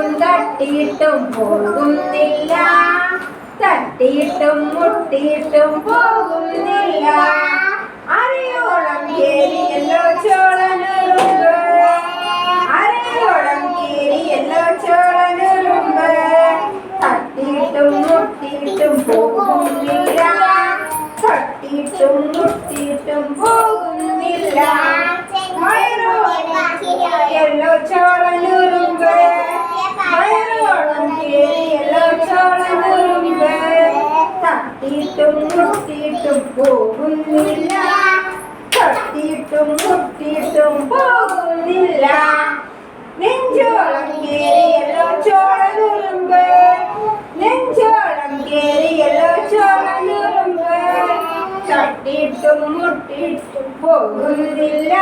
മുട്ടിയിട്ടും തട്ടിയിട്ടും പോകുന്നില്ല, തട്ടിയിട്ടും മുട്ടിയിട്ടും പോകുന്നില്ല. അരയോളം കേറിയല്ലോ ചോളനുറുമ്പ്, അരയോളം കേറിയല്ലോ ചോളനുറുമ്പ്. തട്ടിയിട്ടും മുട്ടിയിട്ടും പോകുന്നില്ല, തട്ടിയിട്ടും മുട്ടിയിട്ടും പോകുന്നില്ല. യെല്ലോ ചോളനുറുമ്പ്, വയറോളം കേറിയല്ലോ ചോളനുറുമ്പ്. തട്ടിയിട്ടും മുട്ടിയിട്ടും പോകുന്നില്ല, തട്ടിയിട്ടും മുട്ടിയിട്ടും പോകുന്നില്ല. നെഞ്ചോളം കേറിയല്ലോ ചോളനുറുമ്പ്, നെഞ്ചോളം കേറിയല്ലോ ചോളനുറുമ്പ്. തട്ടിയിട്ടും മുട്ടിയിട്ടും പോകുന്നില്ല,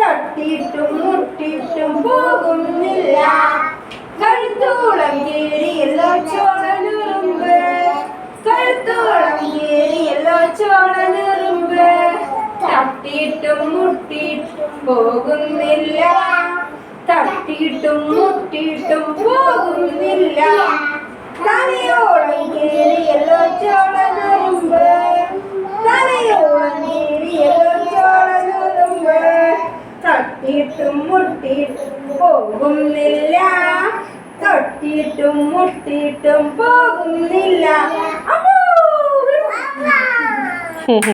തട്ടിയിട്ടും മുട്ടിയിട്ടും പോകുന്നില്ല. കഴുത്തോളം കേറിയല്ലോ ചോളനുറുമ്പ്, കഴുത്തോളം കേറിയല്ലോ ചോളനുറുമ്പ്. തട്ടിയിട്ടും മുട്ടിയിട്ടും പോകുന്നില്ല, തട്ടിയിട്ടും മുട്ടിയിട്ടും പോകുന്നില്ല. തലയോളം കേറിയല്ലോ ചോളനുറുമ്പ്, തലയോളം കേറിയല്ലോ ചോളനുറുമ്പ്. തട്ടിയിട്ടും മുട്ടിയിട്ടും പോകുന്നില്ല, തട്ടിയിട്ടും മുട്ടിയിട്ടും പോകുന്നില്ല.